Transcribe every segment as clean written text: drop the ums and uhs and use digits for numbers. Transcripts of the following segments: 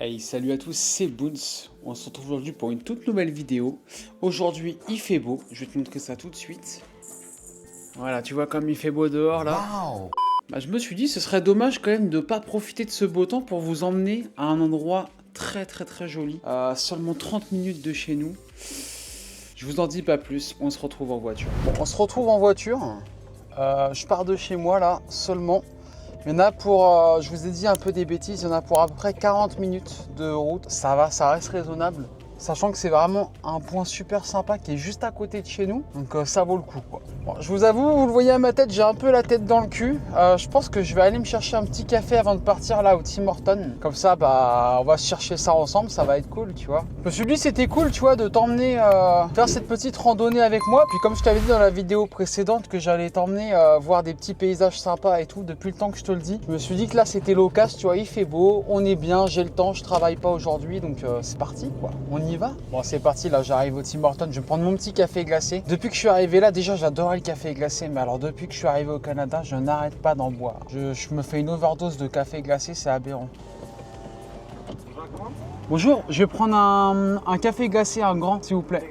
Hey, salut à tous, c'est Boons. On se retrouve aujourd'hui pour une toute nouvelle vidéo. Aujourd'hui, il fait beau. Je vais te montrer ça tout de suite. Voilà, tu vois comme il fait beau dehors là. Wow. Bah, je me suis dit, ce serait dommage quand même de ne pas profiter de ce beau temps pour vous emmener à un endroit très joli. Seulement 30 minutes de chez nous. Je vous en dis pas plus, on se retrouve en voiture. Bon, on se retrouve en voiture. Je pars de chez moi là, seulement. Il y en a pour, je vous ai dit un peu des bêtises, il y en a pour à peu près 40 minutes de route. Ça va, ça reste raisonnable. Sachant que c'est vraiment un point super sympa qui est juste à côté de chez nous. Donc ça vaut le coup, quoi. Bon, je vous avoue, vous le voyez à ma tête, j'ai un peu la tête dans le cul. Je pense que je vais aller me chercher un petit café avant de partir là au Tim Hortons. Comme ça, bah, on va se chercher ça ensemble, ça va être cool, tu vois. Je me suis dit c'était cool, tu vois, de t'emmener faire cette petite randonnée avec moi. Puis comme je t'avais dit dans la vidéo précédente que j'allais t'emmener voir des petits paysages sympas et tout, depuis le temps que je te le dis. Je me suis dit que là c'était l'occasion, tu vois, il fait beau, on est bien, j'ai le temps, je travaille pas aujourd'hui, donc c'est parti, quoi. On y va. Bon, c'est parti, là j'arrive au Tim Hortons, je vais prendre mon petit café glacé. Depuis que je suis arrivé là, déjà j'adorais le café glacé, mais alors depuis que je suis arrivé au Canada, je n'arrête pas d'en boire. Je me fais une overdose de café glacé, c'est aberrant. Bonjour, je vais prendre un café glacé, un grand, s'il vous plaît.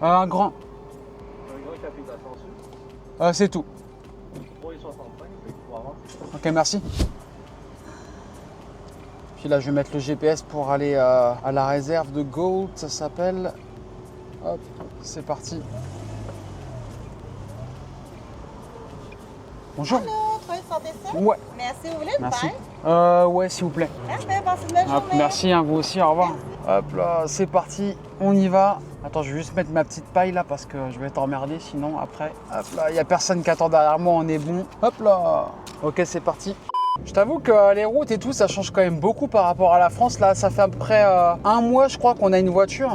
Un grand. Un grand café glacé en sucre. C'est tout. 3,65 pour avoir. Ok, merci. Puis là, je vais mettre le GPS pour aller à la réserve de Gold, ça s'appelle. Hop, c'est parti. Bonjour. Allô, 367? Ouais, Merci, vous voulez une merci. paille? Ouais, s'il vous plaît. Parfait, passez une belle Hop, journée. merci, hein, vous aussi, au revoir. Hop là, c'est parti, on y va. Attends, je vais juste mettre ma petite paille là parce que je vais t'emmerder sinon après. Hop là, il n'y a personne qui attend derrière moi, on est bon. Hop là. Ok, c'est parti. Je t'avoue que les routes et tout, ça change quand même beaucoup par rapport à la France. Là, ça fait à peu près un mois, je crois, qu'on a une voiture.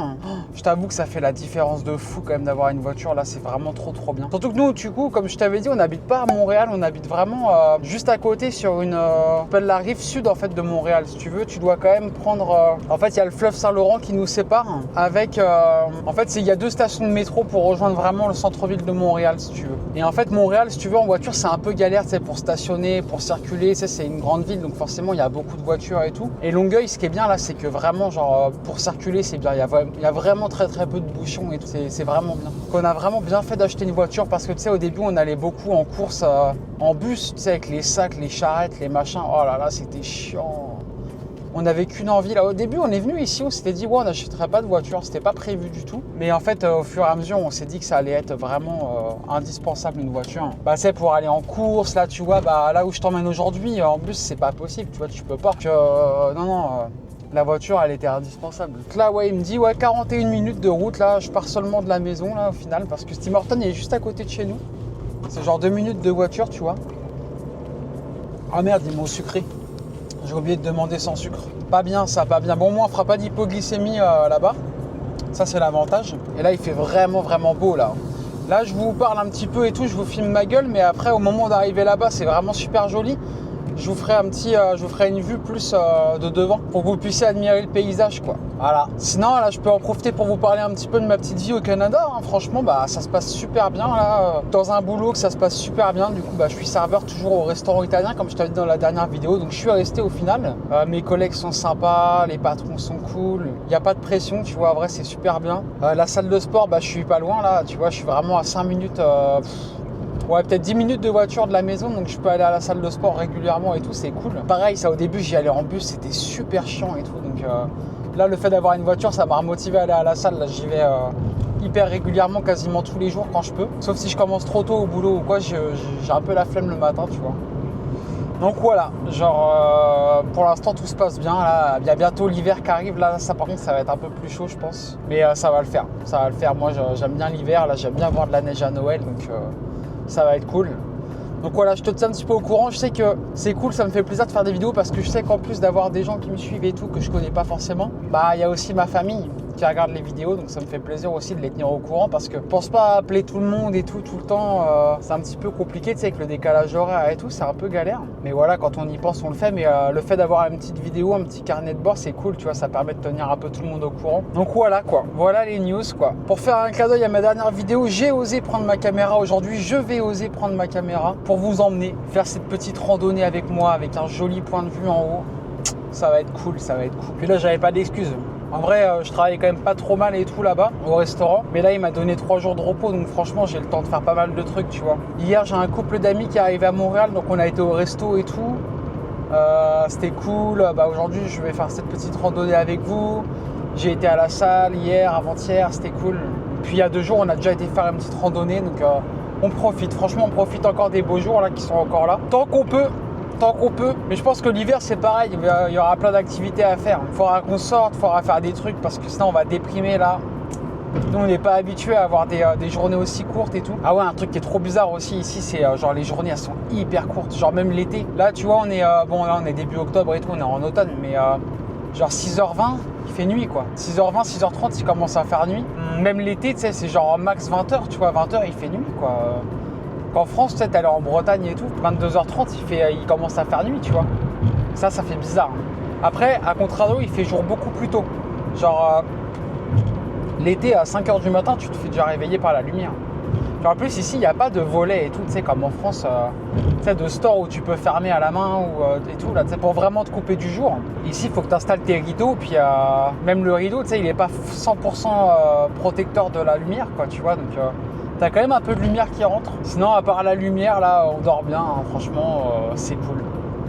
Je t'avoue que ça fait la différence de fou quand même d'avoir une voiture. Là, c'est vraiment trop bien. Surtout que nous, du coup, comme je t'avais dit, on n'habite pas à Montréal. On habite vraiment juste à côté sur une... s'appelle la rive sud, en fait, de Montréal. Si tu veux, tu dois quand même prendre... En fait, il y a le fleuve Saint-Laurent qui nous sépare. Avec... En fait, il y a 2 stations de métro pour rejoindre vraiment le centre-ville de Montréal, si tu veux. Et en fait, Montréal, si tu veux, en voiture, c'est un peu galère, tu sais, pour stationner, pour circuler. C'est une grande ville, donc forcément il y a beaucoup de voitures et tout. Et Longueuil, ce qui est bien là, c'est que vraiment genre pour circuler c'est bien, il y a vraiment très peu de bouchons et tout, c'est vraiment bien. Donc, on a vraiment bien fait d'acheter une voiture parce que tu sais au début on allait beaucoup en course en bus, tu sais, avec les sacs, les charrettes, les machins. Oh là là, c'était chiant. On n'avait qu'une envie là. Au début, on est venu ici, on s'était dit, ouais, on n'achèterait pas de voiture, c'était pas prévu du tout. Mais en fait, au fur et à mesure, on s'est dit que ça allait être vraiment indispensable une voiture. Bah, c'est pour aller en course, là, tu vois, bah, là où je t'emmène aujourd'hui, en bus, c'est pas possible, tu vois, tu peux pas. La voiture, elle était indispensable. Donc là, ouais, il me dit, ouais, 41 minutes de route, là, je pars seulement de la maison, là, au final, parce que Tim Hortons, il est juste à côté de chez nous. C'est genre 2 minutes de voiture, tu vois. Ah merde, ils m'ont sucré. J'ai oublié de demander sans sucre. Pas bien ça, pas bien. Bon, moi on fera pas d'hypoglycémie là-bas. Ça c'est l'avantage. Et là il fait vraiment beau là. Là je vous parle un petit peu et tout, je vous filme ma gueule, mais après au moment d'arriver là-bas c'est vraiment super joli. Je vous ferai je vous ferai une vue plus de devant pour que vous puissiez admirer le paysage, quoi. Voilà. Sinon là je peux en profiter pour vous parler un petit peu de ma petite vie au Canada. Hein. Franchement bah ça se passe super bien là. Dans un boulot que ça se passe super bien. Du coup bah je suis serveur toujours au restaurant italien comme je t'avais dit dans la dernière vidéo. Donc je suis resté au final. Mes collègues sont sympas, les patrons sont cool. Il n'y a pas de pression, tu vois. En vrai c'est super bien. La salle de sport bah je suis pas loin là. Tu vois je suis vraiment à 5 minutes. Ouais, peut-être 10 minutes de voiture de la maison, donc je peux aller à la salle de sport régulièrement et tout, c'est cool. Pareil, ça au début, j'y allais en bus, c'était super chiant et tout. Donc là, le fait d'avoir une voiture, ça m'a remotivé à aller à la salle. Là, j'y vais hyper régulièrement, quasiment tous les jours quand je peux. Sauf si je commence trop tôt au boulot ou quoi, j'ai un peu la flemme le matin, tu vois. Donc voilà, genre pour l'instant tout se passe bien. Là, il y a bientôt l'hiver qui arrive. Là, ça par contre, ça va être un peu plus chaud, je pense. Mais ça va le faire. Ça va le faire. Moi, j'aime bien l'hiver. Là, j'aime bien voir de la neige à Noël, donc ça va être cool. Donc voilà, je te tiens un petit peu au courant. Je sais que c'est cool, ça me fait plaisir de faire des vidéos parce que je sais qu'en plus d'avoir des gens qui me suivent et tout que je connais pas forcément, bah il y a aussi ma famille qui regarde les vidéos, donc ça me fait plaisir aussi de les tenir au courant parce que je pense pas appeler tout le monde et tout le temps, c'est un petit peu compliqué, tu sais, avec le décalage horaire et tout, c'est un peu galère. Mais voilà, quand on y pense, on le fait. Mais le fait d'avoir une petite vidéo, un petit carnet de bord, c'est cool, tu vois, ça permet de tenir un peu tout le monde au courant. Donc voilà quoi, voilà les news quoi. Pour faire un clin d'œil à ma dernière vidéo, j'ai osé prendre ma caméra aujourd'hui, je vais oser prendre ma caméra pour vous emmener faire cette petite randonnée avec moi, avec un joli point de vue en haut. Ça va être cool, ça va être cool. Puis là, j'avais pas d'excuses. En vrai, je travaillais quand même pas trop mal et tout là-bas, au restaurant. Mais là, il m'a donné 3 jours de repos, donc franchement, j'ai le temps de faire pas mal de trucs, tu vois. Hier, j'ai un couple d'amis qui est arrivé à Montréal, donc on a été au resto et tout. C'était cool. Aujourd'hui, je vais faire cette petite randonnée avec vous. J'ai été à la salle hier, avant-hier, c'était cool. Puis il y a 2 jours, on a déjà été faire une petite randonnée, donc on profite. Franchement, on profite encore des beaux jours là qui sont encore là. Tant qu'on peut. Mais je pense que l'hiver c'est pareil, il y aura plein d'activités à faire. Il faudra qu'on sorte, il faudra faire des trucs parce que sinon on va déprimer là. Nous on n'est pas habitués à avoir des journées aussi courtes et tout. Ah ouais, un truc qui est trop bizarre aussi ici, c'est genre les journées elles sont hyper courtes, genre même l'été. Là tu vois on est là on est début octobre et tout, on est en automne, mais genre 6h20 il fait nuit quoi. 6h20, 6h30 il commence à faire nuit. Même l'été tu sais c'est genre max 20h, tu vois 20h il fait nuit quoi. En France, tu sais, t'es allé en Bretagne et tout, 22h30, il commence à faire nuit, tu vois. Ça fait bizarre. Après, à contrario, il fait jour beaucoup plus tôt. Genre, l'été, à 5h du matin, tu te fais déjà réveiller par la lumière. Puis en plus, ici, il n'y a pas de volet et tout, tu sais, comme en France, tu sais, de store où tu peux fermer à la main et tout, là, tu sais, pour vraiment te couper du jour. Ici, il faut que tu installes tes rideaux, puis même le rideau, tu sais, il n'est pas 100% protecteur de la lumière, quoi, tu vois, donc... T'as quand même un peu de lumière qui rentre. Sinon, à part la lumière, là, on dort bien. Hein. Franchement, c'est cool.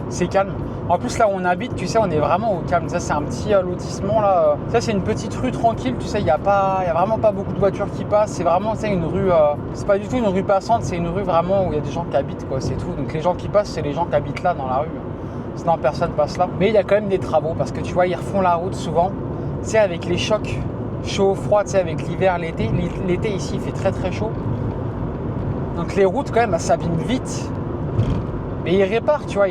C'est calme. En plus, là où on habite, tu sais, on est vraiment au calme. Ça, c'est un petit lotissement, là. Ça, c'est une petite rue tranquille. Tu sais, il y a vraiment pas beaucoup de voitures qui passent. C'est vraiment, tu sais, une rue... c'est pas du tout une rue passante. C'est une rue vraiment où il y a des gens qui habitent, quoi. C'est tout. Donc, les gens qui passent, c'est les gens qui habitent là, dans la rue. Sinon, personne passe là. Mais il y a quand même des travaux. Parce que, tu vois, ils refont la route souvent. Tu sais, avec les chocs chaud, froid, tu sais, avec l'hiver, l'été. L'été, ici, il fait très, très chaud. Donc les routes, quand même, elles s'abîment vite. Mais ils réparent, tu vois,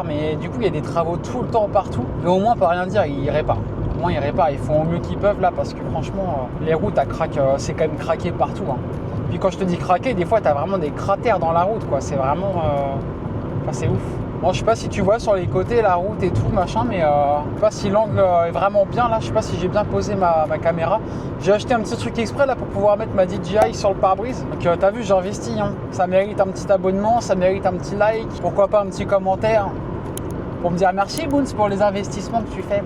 Mais du coup, il y a des travaux tout le temps, partout. Mais au moins, on peut rien dire, ils réparent. Au moins, ils réparent. Ils font au mieux qu'ils peuvent, là, parce que franchement, les routes, elles craquent. C'est quand même craqué partout. Hein. Puis quand je te dis craqué, des fois, t'as vraiment des cratères dans la route, quoi. C'est vraiment... Enfin, c'est ouf. Bon, je sais pas si tu vois sur les côtés la route et tout machin, mais je sais pas si l'angle est vraiment bien là. Je sais pas si j'ai bien posé ma caméra. J'ai acheté un petit truc exprès là pour pouvoir mettre ma DJI sur le pare-brise. Donc t'as vu, j'ai investi. Hein. Ça mérite un petit abonnement, ça mérite un petit like, pourquoi pas un petit commentaire pour me dire merci Boons pour les investissements que tu fais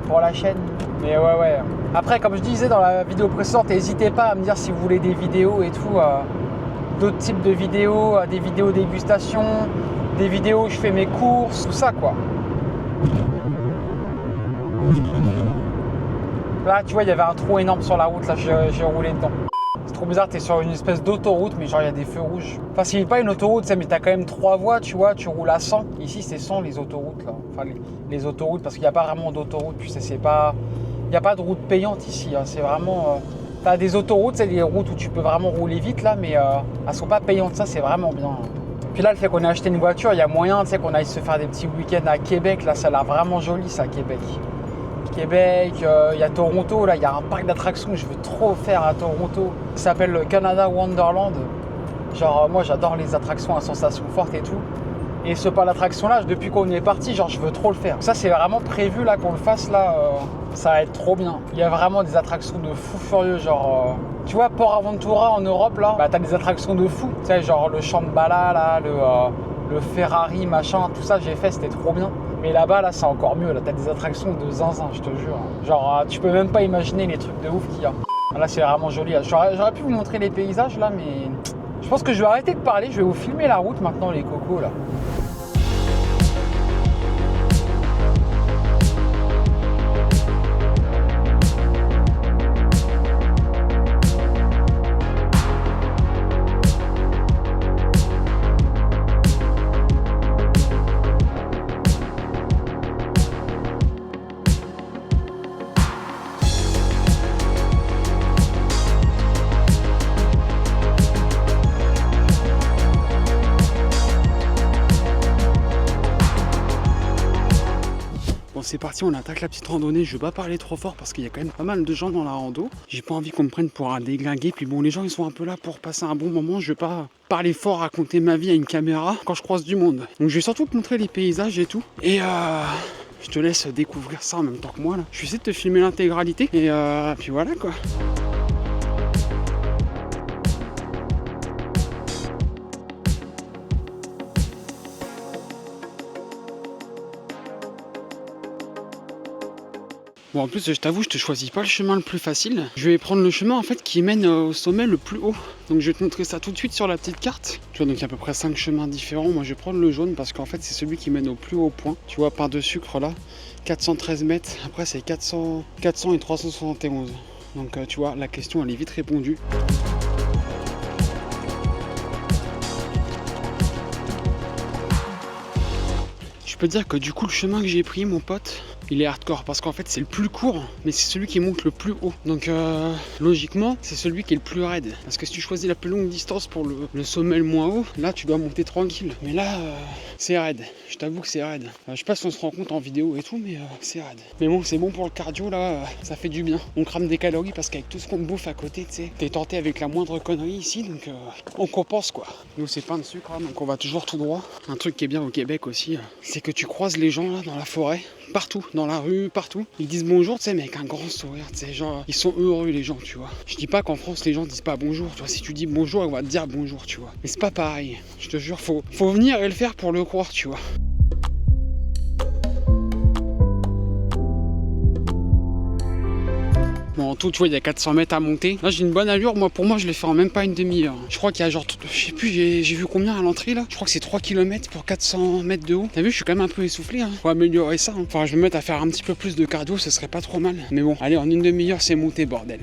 pour la chaîne. Mais ouais. Après, comme je disais dans la vidéo précédente, n'hésitez pas à me dire si vous voulez des vidéos et tout, d'autres types de vidéos, des vidéos dégustation. Des vidéos où je fais mes courses, tout ça quoi. Là tu vois il y avait un trou énorme sur la route, là j'ai roulé dedans. C'est trop bizarre, t'es sur une espèce d'autoroute mais genre il y a des feux rouges. Enfin c'est pas une autoroute mais t'as quand même 3 voies, tu vois, tu roules à 100. Ici c'est 100 les autoroutes là. Enfin les autoroutes parce qu'il n'y a pas vraiment d'autoroute, tu sais c'est pas... Il n'y a pas de route payante ici, hein. C'est vraiment... T'as des autoroutes, c'est des routes où tu peux vraiment rouler vite là mais elles sont pas payantes, ça c'est vraiment bien. Puis là, le fait qu'on ait acheté une voiture, il y a moyen, tu sais, qu'on aille se faire des petits week-ends à Québec. Là, ça a l'air vraiment joli, ça, Québec. Québec, il y a Toronto, là, il y a un parc d'attractions que je veux trop faire à Toronto. Ça s'appelle le Canada Wonderland. Genre, moi, j'adore les attractions à sensations fortes et tout. Et ce parc d'attractions-là, depuis qu'on est parti, genre, je veux trop le faire. Ça, c'est vraiment prévu, là, qu'on le fasse, là. Ça va être trop bien. Il y a vraiment des attractions de fou furieux, genre... Tu vois, Port Aventura en Europe, là, bah, t'as des attractions de fou. Tu sais, genre le Shambhala, là, le Ferrari, machin, tout ça, j'ai fait, c'était trop bien. Mais là-bas, là, c'est encore mieux. Là, t'as des attractions de zinzin, je te jure. Genre, tu peux même pas imaginer les trucs de ouf qu'il y a. Là, c'est vraiment joli. J'aurais pu vous montrer les paysages, là, mais... Je pense que je vais arrêter de parler. Je vais vous filmer la route, maintenant, les cocos, là. C'est parti, on attaque la petite randonnée. Je vais pas parler trop fort parce qu'il y a quand même pas mal de gens dans la rando. J'ai pas envie qu'on me prenne pour un déglingué. Puis bon, les gens ils sont un peu là pour passer un bon moment. Je vais pas parler fort, raconter ma vie à une caméra quand je croise du monde. Donc je vais surtout te montrer les paysages et tout. Et je te laisse découvrir ça en même temps que moi là. Je vais essayer de te filmer l'intégralité. Et puis voilà quoi. Bon, en plus, je t'avoue, je te choisis pas le chemin le plus facile. Je vais prendre le chemin en fait qui mène au sommet le plus haut. Donc je vais te montrer ça tout de suite sur la petite carte. Tu vois, donc il y a à peu près 5 chemins différents. Moi, je vais prendre le jaune parce qu'en fait, c'est celui qui mène au plus haut point. Tu vois, pain de sucre là, 413 mètres. Après, c'est 400 et 371. Donc tu vois, la question, elle est vite répondue. Je peux te dire que du coup, le chemin que j'ai pris, mon pote, il est hardcore parce qu'en fait c'est le plus court mais c'est celui qui monte le plus haut, donc logiquement c'est celui qui est le plus raide, parce que si tu choisis la plus longue distance pour le sommet le moins haut, là tu dois monter tranquille, mais là c'est raide, je t'avoue que c'est raide. Je sais pas si on se rend compte en vidéo et tout, mais c'est raide, mais bon, c'est bon pour le cardio là, ça fait du bien, on crame des calories parce qu'avec tout ce qu'on bouffe à côté, tu sais, t'es tenté avec la moindre connerie ici, donc on compense quoi. Nous c'est pain de sucre hein, donc on va toujours tout droit. Un truc qui est bien au Québec aussi, c'est que tu croises les gens là dans la forêt, partout, dans la rue, partout. Ils disent bonjour, tu sais, mais avec un grand sourire, tu sais, genre, ils sont heureux les gens, tu vois. Je dis pas qu'en France les gens disent pas bonjour, tu vois, si tu dis bonjour, on va te dire bonjour, tu vois. Mais c'est pas pareil, je te jure, faut venir et le faire pour le croire, tu vois. Bon, en tout, tu vois, il y a 400 mètres à monter. Là, j'ai une bonne allure. Moi, pour moi, je l'ai fait en même pas une demi-heure. Je crois qu'il y a genre, je sais plus, j'ai vu combien à l'entrée là. Je crois que c'est 3 km pour 400 mètres de haut. T'as vu, je suis quand même un peu essoufflé. Hein. Faut améliorer ça. Hein. Enfin, je vais me mettre à faire un petit peu plus de cardio, ce serait pas trop mal. Mais bon, allez, en une demi-heure, c'est monté, bordel.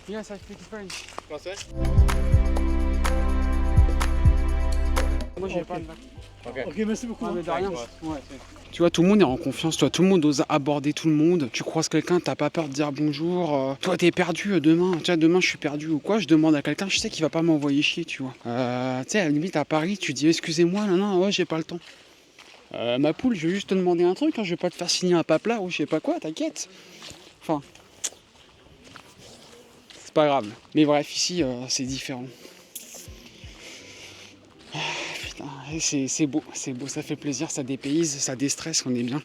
Yes, I speak French. Français? Moi, j'ai pas de bac. Ok, merci beaucoup. Ah, mais de rien. Ouais. Tu vois, tout le monde est en confiance, toi, tout le monde ose aborder tout le monde. Tu croises quelqu'un, t'as pas peur de dire bonjour. Toi, t'es perdu demain. Tu vois, demain, je suis perdu ou quoi, je demande à quelqu'un, je sais qu'il va pas m'envoyer chier, tu vois. Tu sais, à la limite, à Paris, tu dis excusez-moi, non, ouais, j'ai pas le temps. Ma poule, je vais juste te demander un truc, hein, je vais pas te faire signer un paplard ou je sais pas quoi, t'inquiète. Enfin, c'est pas grave. Mais bref, ici, c'est différent. C'est beau, ça fait plaisir, ça dépayse, ça déstresse, on est bien.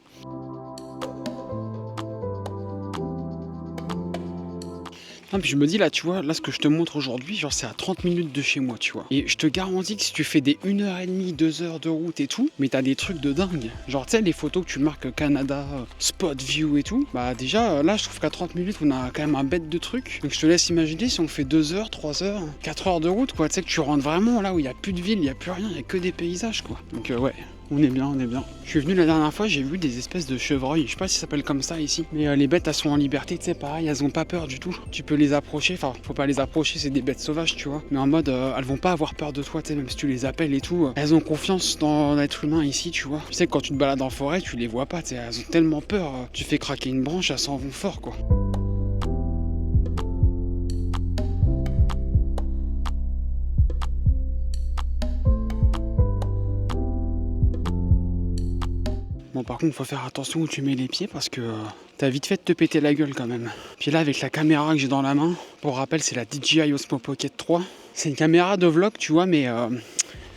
Non, puis je me dis là, tu vois, là ce que je te montre aujourd'hui, genre c'est à 30 minutes de chez moi, tu vois. Et je te garantis que si tu fais des 1h30, 2 heures de route et tout, mais t'as des trucs de dingue. Genre tu sais, les photos que tu marques Canada, Spot View et tout, bah déjà là je trouve qu'à 30 minutes on a quand même un bête de trucs. Donc je te laisse imaginer si on fait 2 heures, 3 heures, 4 heures de route, quoi. Tu sais que tu rentres vraiment là où il n'y a plus de ville, il n'y a plus rien, il n'y a que des paysages, quoi. Donc ouais. On est bien, on est bien. Je suis venu la dernière fois, j'ai vu des espèces de chevreuils. Je sais pas si ça s'appelle comme ça ici. Mais les bêtes, elles sont en liberté, tu sais, pareil, elles ont pas peur du tout. Tu peux les approcher, enfin, faut pas les approcher, c'est des bêtes sauvages, tu vois. Mais en mode, elles vont pas avoir peur de toi, tu sais, même si tu les appelles et tout. Elles ont confiance dans l'être humain ici, tu vois. Tu sais, quand tu te balades en forêt, tu les vois pas, tu sais, elles ont tellement peur. Tu fais craquer une branche, elles s'en vont fort, quoi. Bon, par contre, faut faire attention où tu mets les pieds parce que t'as vite fait de te péter la gueule quand même. Puis là, avec la caméra que j'ai dans la main, pour rappel, c'est la DJI Osmo Pocket 3. C'est une caméra de vlog, tu vois, mais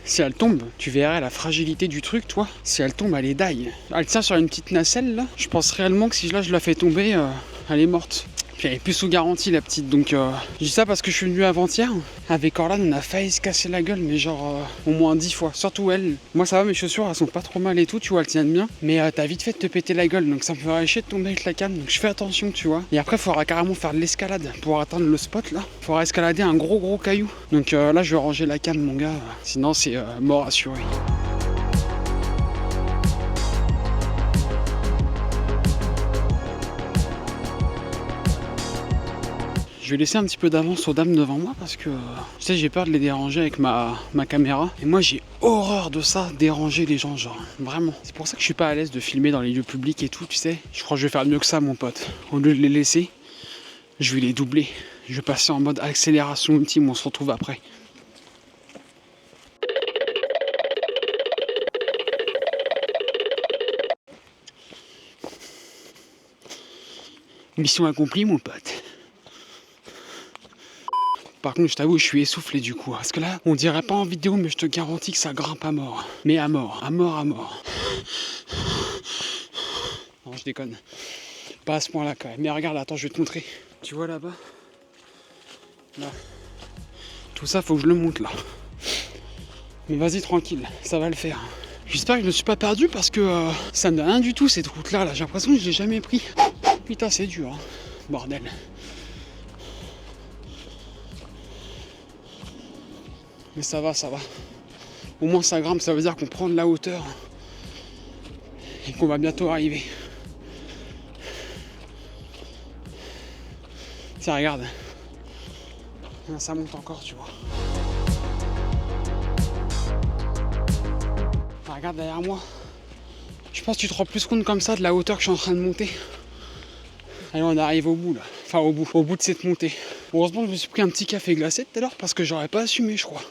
si elle tombe, tu verrais la fragilité du truc, toi. Si elle tombe, elle est die. Elle tient sur une petite nacelle là. Je pense réellement que si là je la fais tomber, elle est morte. Puis elle est plus sous garantie la petite, donc je dis ça parce que je suis venu avant-hier. Avec Orlan, on a failli se casser la gueule, mais genre au moins 10 fois. Surtout elle. Moi ça va, mes chaussures elles sont pas trop mal et tout, tu vois, elles tiennent bien. Mais t'as vite fait de te péter la gueule, donc ça me ferait chier de tomber avec la canne. Donc je fais attention, tu vois. Et après, il faudra carrément faire de l'escalade pour atteindre le spot là. Il faudra escalader un gros caillou. Donc là, je vais ranger la canne, mon gars. Sinon, c'est mort assuré. Je vais laisser un petit peu d'avance aux dames devant moi parce que tu sais, j'ai peur de les déranger avec ma caméra. Et moi j'ai horreur de ça, déranger les gens, genre vraiment. C'est pour ça que je suis pas à l'aise de filmer dans les lieux publics et tout, tu sais. Je crois que je vais faire mieux que ça, mon pote. Au lieu de les laisser, je vais les doubler. Je vais passer en mode accélération ultime, on se retrouve après. Mission accomplie, mon pote. Par contre, je t'avoue, je suis essoufflé du coup. Parce que là, on dirait pas en vidéo, mais je te garantis que ça grimpe à mort. Mais à mort. Non, je déconne. Pas à ce point-là quand même. Mais regarde, attends, je vais te montrer. Tu vois là-bas ? Là. Tout ça, faut que je le monte là. Mais vas-y, tranquille, ça va le faire. J'espère que je ne me suis pas perdu parce que ça me donne rien du tout cette route-là. Là. J'ai l'impression que je l'ai jamais pris. Putain, c'est dur, hein. Bordel. Mais ça va, ça va. Au moins ça grimpe, ça veut dire qu'on prend de la hauteur et qu'on va bientôt arriver. Tiens, regarde. Là, ça monte encore, tu vois. Là, regarde derrière moi. Je pense que tu te rends plus compte comme ça de la hauteur que je suis en train de monter. Allez, on arrive au bout là. Enfin au bout de cette montée. Heureusement je me suis pris un petit café glacé tout à l'heure parce que j'aurais pas assumé, je crois.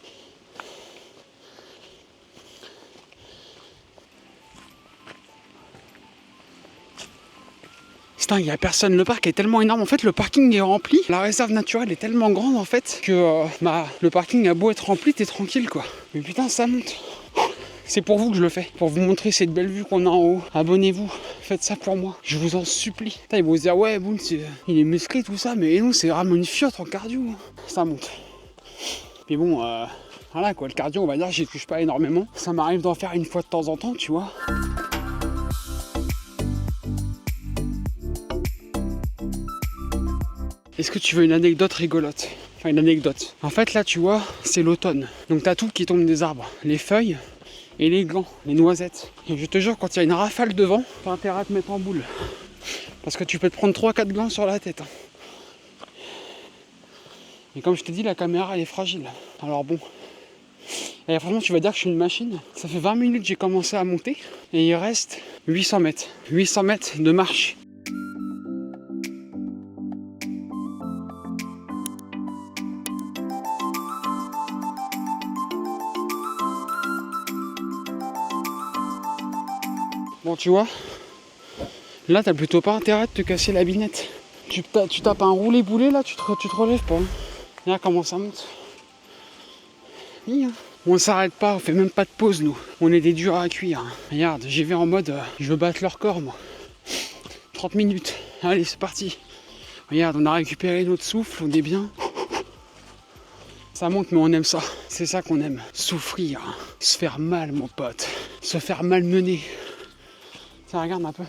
Putain, il n'y a personne, le parc est tellement énorme, en fait le parking est rempli, la réserve naturelle est tellement grande en fait que le parking a beau être rempli, t'es tranquille quoi. Mais putain ça monte. C'est pour vous que je le fais, pour vous montrer cette belle vue qu'on a en haut. Abonnez-vous, faites ça pour moi, je vous en supplie. Putain, ils vont se dire ouais Boone il est musclé tout ça, mais non c'est vraiment une fiotte en cardio. Ça monte. Mais bon, voilà quoi, le cardio on va dire j'y touche pas énormément. Ça m'arrive d'en faire une fois de temps en temps, tu vois. Est-ce que tu veux une anecdote rigolote? Enfin une anecdote. En fait là tu vois, c'est l'automne. Donc t'as tout qui tombe des arbres. Les feuilles et les glands, les noisettes. Et je te jure, quand il y a une rafale de vent, t'as intérêt à te mettre en boule. Parce que tu peux te prendre 3-4 glands sur la tête. Et comme je t'ai dit, la caméra elle est fragile. Alors bon. Et franchement tu vas dire que je suis une machine. Ça fait 20 minutes que j'ai commencé à monter. Et il reste 800 mètres. 800 mètres de marche. Bon tu vois, là t'as plutôt pas intérêt de te casser la binette. Tu tapes un roulé-boulé là, tu te relèves pas. Hein. Regarde comment ça monte. Oui, hein. On s'arrête pas, on fait même pas de pause nous. On est des durs à cuire. Hein. Regarde, j'y vais en mode, je veux battre leur corps moi. 30 minutes, allez c'est parti. Regarde, on a récupéré notre souffle, on est bien. Ça monte mais on aime ça, c'est ça qu'on aime. Souffrir, hein. Se faire mal mon pote, se faire malmener. Tiens, regarde un peu.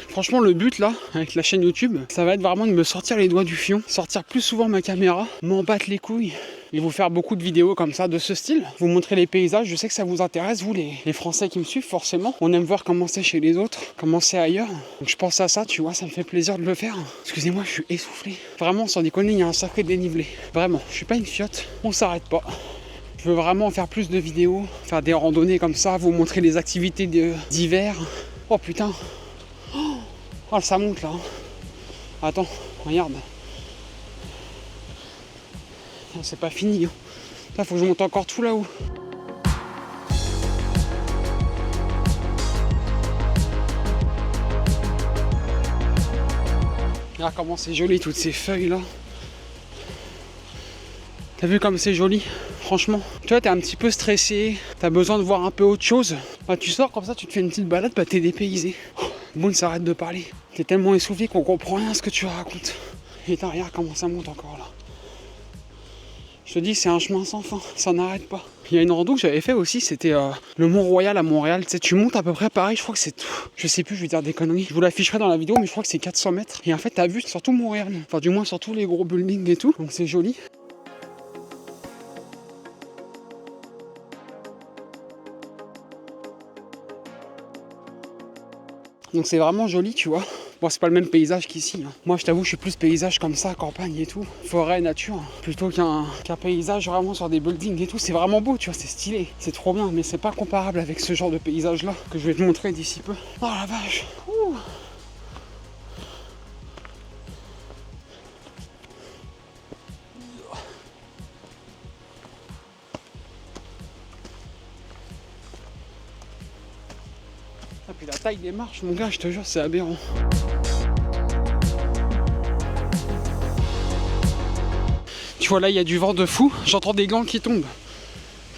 Franchement le but là, avec la chaîne YouTube, ça va être vraiment de me sortir les doigts du fion, sortir plus souvent ma caméra, m'en battre les couilles et vous faire beaucoup de vidéos comme ça de ce style, vous montrer les paysages. Je sais que ça vous intéresse, vous les Français qui me suivent forcément, on aime voir comment c'est chez les autres, comment c'est ailleurs, donc je pense à ça, tu vois, ça me fait plaisir de le faire. Excusez-moi, je suis essoufflé, vraiment sans déconner, il y a un sacré dénivelé, vraiment, je suis pas une fiotte, on s'arrête pas. Je veux vraiment faire plus de vidéos, faire des randonnées comme ça, vous montrer les activités d'hiver. Oh putain. Oh ça monte là. Attends, regarde. C'est pas fini. Là faut que je monte encore tout là-haut. Regarde comment c'est joli toutes ces feuilles là. T'as vu comme c'est joli? Franchement, tu vois, t'es un petit peu stressé, t'as besoin de voir un peu autre chose. Bah, tu sors comme ça, tu te fais une petite balade, bah t'es dépaysé. Boone s'arrête de parler. T'es tellement essoufflé qu'on comprend rien à ce que tu racontes. Et t'as regarde comment ça monte encore là. Je te dis, c'est un chemin sans fin, ça n'arrête pas. Il y a une rando que j'avais fait aussi, c'était le Mont-Royal à Montréal. Tu sais, tu montes à peu près pareil, je crois que c'est tout. Je sais plus, je vais dire des conneries. Je vous l'afficherai dans la vidéo, mais je crois que c'est 400 mètres. Et en fait, t'as vu sur tout Montréal. Enfin, du moins sur tous les gros buildings et tout. Donc c'est joli. Donc c'est vraiment joli, tu vois. Bon, c'est pas le même paysage qu'ici. Hein. Moi, je t'avoue, je suis plus paysage comme ça, campagne et tout. Forêt, nature. Hein. Plutôt qu'un paysage vraiment sur des buildings et tout. C'est vraiment beau, tu vois, c'est stylé. C'est trop bien, mais c'est pas comparable avec ce genre de paysage-là que je vais te montrer d'ici peu. Oh la vache. Ouh. Et puis la taille des marches, mon gars, je te jure, c'est aberrant. Tu vois, là, il y a du vent de fou. J'entends des glands qui tombent.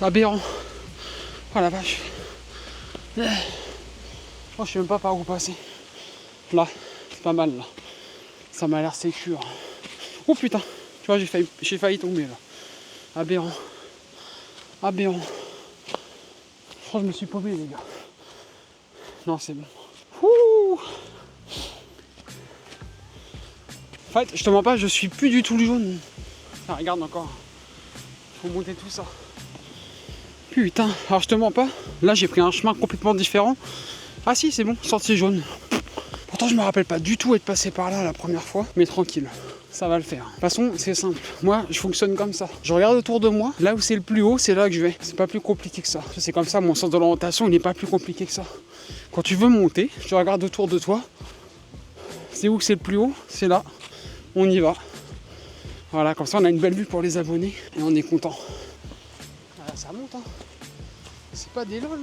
Aberrant. Oh la vache. Oh Oh, je sais même pas par où passer. Là, c'est pas mal là. Ça m'a l'air sécure. Oh putain, tu vois, j'ai failli tomber là. Aberrant. Aberrant. Je crois que je me suis paumé, les gars. Non, c'est bon. Ouh. En fait, je te mens pas, je suis plus du tout le jaune. Ah, regarde encore. Faut monter tout ça. Putain, alors je te mens pas. Là, j'ai pris un chemin complètement différent. Ah si, c'est bon, sentier jaune. Pourtant, je me rappelle pas du tout être passé par là la première fois. Mais tranquille, ça va le faire. De toute façon, c'est simple. Moi, je fonctionne comme ça. Je regarde autour de moi. Là où c'est le plus haut, c'est là que je vais. C'est pas plus compliqué que ça. C'est comme ça, mon sens de l'orientation, il n'est pas plus compliqué que ça. Quand tu veux monter, tu regardes autour de toi. C'est où c'est le plus haut? C'est là. On y va. Voilà, comme ça, on a une belle vue pour les abonnés. Et on est content. Voilà, ça monte, hein. C'est pas des lol.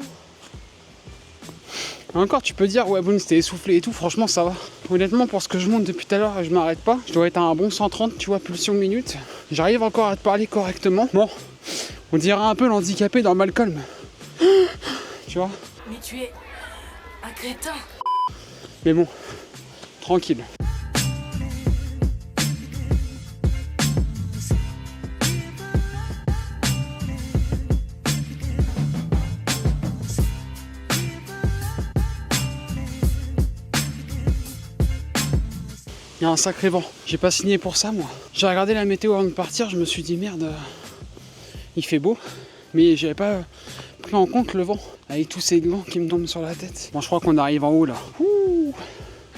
Encore, tu peux dire, ouais, bon, c'était essoufflé et tout. Franchement, ça va. Honnêtement, pour ce que je monte depuis tout à l'heure, je m'arrête pas. Je dois être à un bon 130, tu vois, pulsion minute. J'arrive encore à te parler correctement. Bon, on dirait un peu l'handicapé dans Malcolm. Tu vois? Mais tu es un crétin. Mais bon, tranquille. Il y a un sacré vent. J'ai pas signé pour ça, moi. J'ai regardé la météo avant de partir, je me suis dit merde, il fait beau, mais j'avais pas pris en compte le vent avec tous ces glands qui me tombent sur la tête. Bon, je crois qu'on arrive en haut là. Ouh.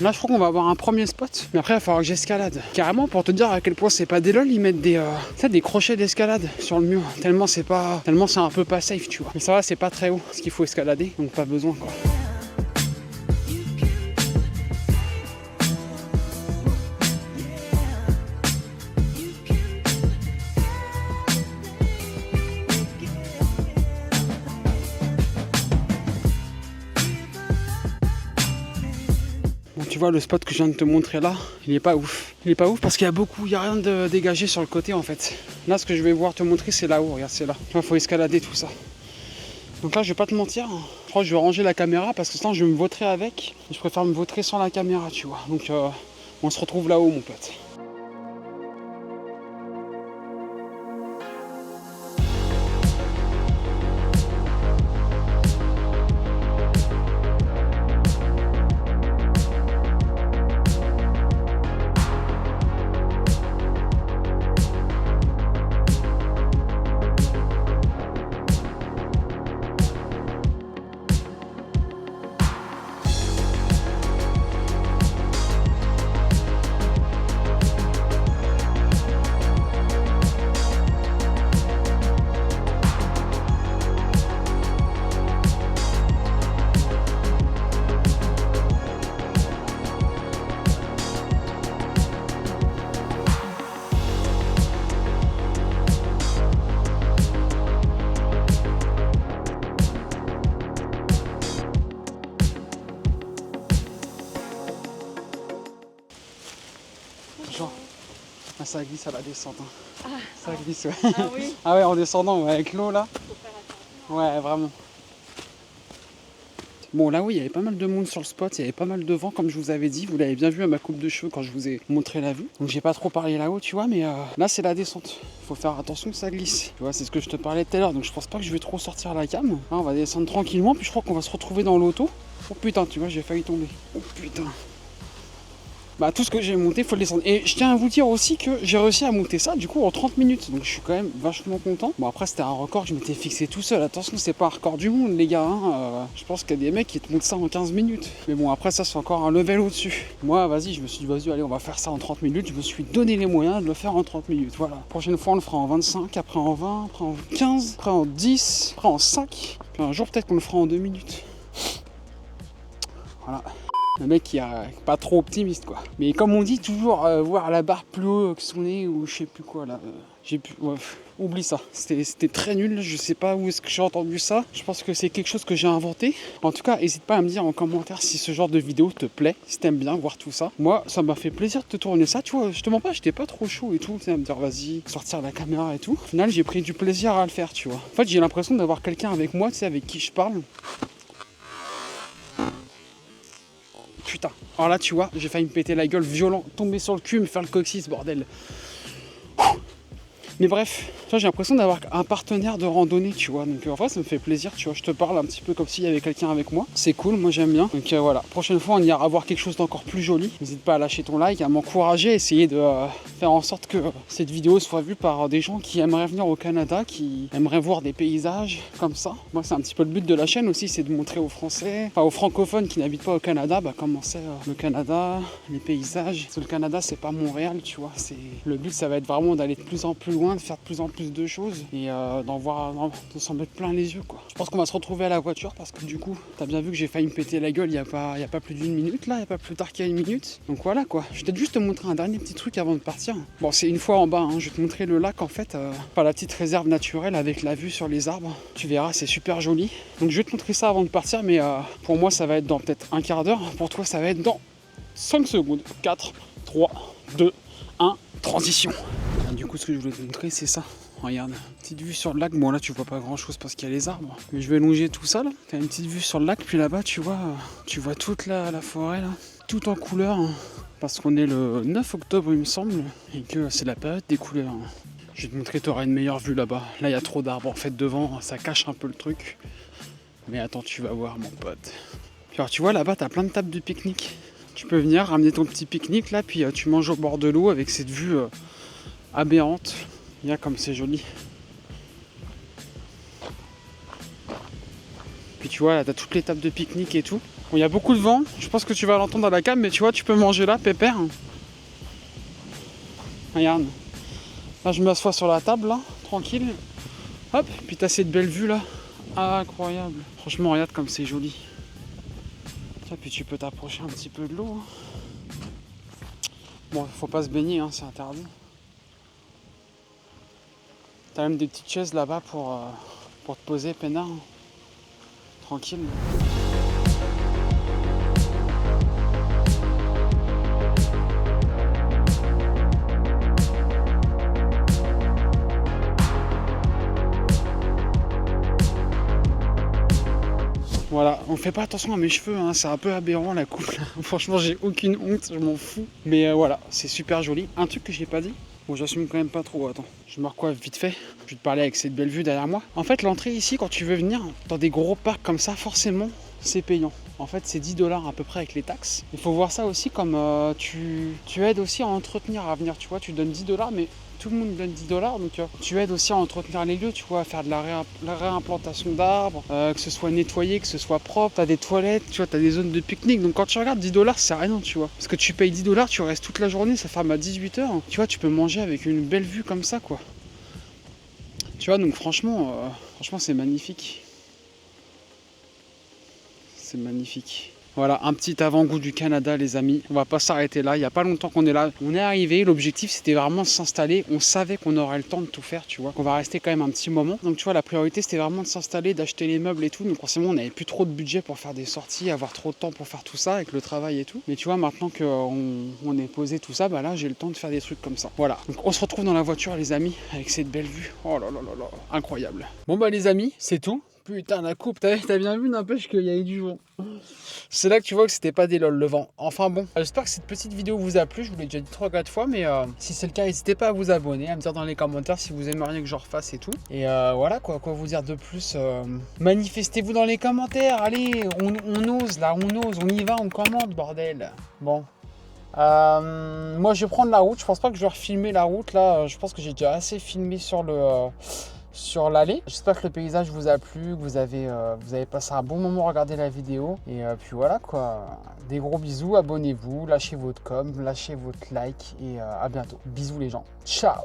Là, je crois qu'on va avoir un premier spot, mais après, il va falloir que j'escalade. Carrément, pour te dire à quel point c'est pas des lol, ils mettent des crochets d'escalade sur le mur. Tellement c'est un peu pas safe, tu vois. Mais ça va, c'est pas très haut, parce qu'il faut escalader, donc pas besoin quoi. Tu vois le spot que je viens de te montrer là, il est pas ouf. Il est pas ouf parce qu'il y a rien de dégagé sur le côté en fait. Là ce que je vais pouvoir te montrer c'est là-haut, regarde c'est là. Il faut escalader tout ça. Donc là je vais pas te mentir, je crois que je vais ranger la caméra parce que sinon je vais me vautrer avec. Je préfère me vautrer sans la caméra tu vois. Donc on se retrouve là-haut mon pote. Ah, ça glisse à la descente. Hein. Ça glisse, ouais. Ah oui. Ah ouais, en descendant, ouais, avec l'eau là. Ouais, vraiment. Bon, là oui, il y avait pas mal de monde sur le spot, il y avait pas mal de vent, comme je vous avais dit. Vous l'avez bien vu à ma coupe de cheveux quand je vous ai montré la vue. Donc j'ai pas trop parlé là-haut, tu vois, mais là c'est la descente. Faut faire attention que ça glisse. Tu vois, c'est ce que je te parlais tout à l'heure, donc je pense pas que je vais trop sortir la cam. Hein, on va descendre tranquillement, puis je crois qu'on va se retrouver dans l'auto. Oh putain, tu vois, j'ai failli tomber. Oh putain. Bah tout ce que j'ai monté, faut le descendre. Et je tiens à vous dire aussi que j'ai réussi à monter ça du coup en 30 minutes. Donc je suis quand même vachement content. Bon après c'était un record que je m'étais fixé tout seul. Attention, c'est pas un record du monde les gars. Hein. Je pense qu'il y a des mecs qui te montent ça en 15 minutes. Mais bon après ça c'est encore un level au-dessus. Moi vas-y, je me suis dit vas-y allez on va faire ça en 30 minutes. Je me suis donné les moyens de le faire en 30 minutes. Voilà. Prochaine fois on le fera en 25, après en 20, après en 15, après en 10, après en 5. Puis un jour peut-être qu'on le fera en 2 minutes. Voilà. Un mec qui est pas trop optimiste quoi. Mais comme on dit toujours voir la barre plus haut que son nez ou je sais plus quoi là. Ouais, oublie ça. C'était très nul. Je sais pas où est-ce que j'ai entendu ça. Je pense que c'est quelque chose que j'ai inventé. En tout cas, n'hésite pas à me dire en commentaire si ce genre de vidéo te plaît. Si t'aimes bien voir tout ça. Moi, ça m'a fait plaisir de te tourner ça. Tu vois, je te mens pas, j'étais pas trop chaud et tout. Tu sais, à me dire vas-y, sortir la caméra et tout. Au final, j'ai pris du plaisir à le faire, tu vois. En fait, j'ai l'impression d'avoir quelqu'un avec moi, tu sais, avec qui je parle. putain. Alors là, tu vois, j'ai failli me péter la gueule violent, tomber sur le cul, me faire le coccyx, bordel. Mais bref, tu vois, j'ai l'impression d'avoir un partenaire de randonnée, tu vois. Donc en vrai, ça me fait plaisir, tu vois. Je te parle un petit peu comme s'il y avait quelqu'un avec moi. C'est cool, moi j'aime bien. Donc voilà, prochaine fois, on ira voir quelque chose d'encore plus joli. N'hésite pas à lâcher ton like, à m'encourager, à essayer de faire en sorte que cette vidéo soit vue par des gens qui aimeraient venir au Canada, qui aimeraient voir des paysages comme ça. Moi, c'est un petit peu le but de la chaîne aussi, c'est de montrer aux Français, enfin aux francophones qui n'habitent pas au Canada, comment c'est le Canada, les paysages. Parce que le Canada, c'est pas Montréal, tu vois. Le but, ça va être vraiment d'aller de plus en plus loin, de faire de plus en plus de choses et de s'en mettre plein les yeux, quoi. Je pense qu'on va se retrouver à la voiture parce que du coup, t'as bien vu que j'ai failli me péter la gueule il y a pas plus d'une minute là, il y a pas plus tard qu'il y a une minute. Donc voilà quoi. Je vais peut-être juste te montrer un dernier petit truc avant de partir. Bon, c'est une fois en bas, hein. Je vais te montrer le lac en fait, par la petite réserve naturelle avec la vue sur les arbres. Tu verras, c'est super joli. Donc je vais te montrer ça avant de partir, mais pour moi ça va être dans peut-être un quart d'heure. Pour toi ça va être dans 5 secondes. 4, 3, 2, 1, transition. Du coup, ce que je voulais te montrer, c'est ça. Regarde, petite vue sur le lac. Bon, là, tu vois pas grand chose parce qu'il y a les arbres. Mais je vais longer tout ça là. T'as une petite vue sur le lac, puis là-bas, tu vois toute la forêt là, tout en couleur. Hein, parce qu'on est le 9 octobre, il me semble, et que c'est la période des couleurs. Hein. Je vais te montrer, t'auras une meilleure vue là-bas. Là, il y a trop d'arbres en fait devant, ça cache un peu le truc. Mais attends, tu vas voir, mon pote. Puis alors, tu vois, là-bas, t'as plein de tables de pique-nique. Tu peux venir ramener ton petit pique-nique là, puis tu manges au bord de l'eau avec cette vue aberrante. Regarde comme c'est joli. Puis tu vois, là, t'as toutes les tables de pique-nique et tout. Bon, il y a beaucoup de vent. Je pense que tu vas l'entendre à la cam, mais tu vois, tu peux manger là, pépère. Regarde. Là, je m'assois sur la table, là, tranquille. Hop, puis t'as cette belle vue là. Incroyable. Franchement, regarde comme c'est joli. Tiens, puis tu peux t'approcher un petit peu de l'eau. Bon, faut pas se baigner, hein, c'est interdit. T'as même des petites chaises là-bas pour te poser peinard. Tranquille. Voilà, on fait pas attention à mes cheveux, hein, c'est un peu aberrant la coupe là. Franchement, j'ai aucune honte, je m'en fous. Mais voilà, c'est super joli. Un truc que j'ai pas dit, bon, j'assume quand même pas trop, attends. Je me recoiffe vite fait, je vais te parler avec cette belle vue derrière moi. En fait, l'entrée ici, quand tu veux venir dans des gros parcs comme ça, forcément, c'est payant. En fait, c'est 10 $ à peu près avec les taxes. Il faut voir ça aussi comme tu aides aussi à entretenir à venir, tu vois. Tu donnes 10 $, mais tout le monde donne 10 $, donc tu aides aussi à entretenir les lieux, tu vois, à faire de la réimplantation d'arbres, que ce soit nettoyé, que ce soit propre, t'as des toilettes, tu vois, t'as des zones de pique-nique, donc quand tu regardes 10 $, c'est rien, tu vois, parce que tu payes 10 $, tu restes toute la journée, ça ferme à 18 h, tu vois, tu peux manger avec une belle vue comme ça, quoi. Tu vois, donc franchement, c'est magnifique. C'est magnifique. Voilà, un petit avant-goût du Canada, les amis. On va pas s'arrêter là. Il n'y a pas longtemps qu'on est là. On est arrivé. L'objectif, c'était vraiment de s'installer. On savait qu'on aurait le temps de tout faire, tu vois. Qu'on va rester quand même un petit moment. Donc, tu vois, la priorité, c'était vraiment de s'installer, d'acheter les meubles et tout. Donc, forcément, on n'avait plus trop de budget pour faire des sorties, avoir trop de temps pour faire tout ça avec le travail et tout. Mais tu vois, maintenant qu'on est posé tout ça, bah là, j'ai le temps de faire des trucs comme ça. Voilà. Donc, on se retrouve dans la voiture, les amis, avec cette belle vue. Oh là là là là. Incroyable. Bon, bah, les amis, c'est tout. Putain, la coupe, t'as bien vu, n'empêche qu'il y avait du vent. C'est là que tu vois que c'était pas des lol le vent. Enfin bon, j'espère que cette petite vidéo vous a plu. Je vous l'ai déjà dit 3-4 fois, mais si c'est le cas, n'hésitez pas à vous abonner, à me dire dans les commentaires si vous aimeriez que je refasse et tout. Et voilà, quoi vous dire de plus. Manifestez-vous dans les commentaires. Allez, on ose là, on y va, on commande, bordel. Bon. Moi, je vais prendre la route. Je pense pas que je vais refilmer la route là. Je pense que j'ai déjà assez filmé sur l'allée. J'espère que le paysage vous a plu, que vous avez passé un bon moment à regarder la vidéo. Et puis voilà quoi. Des gros bisous, abonnez-vous, lâchez votre com, lâchez votre like et à bientôt. Bisous les gens. Ciao.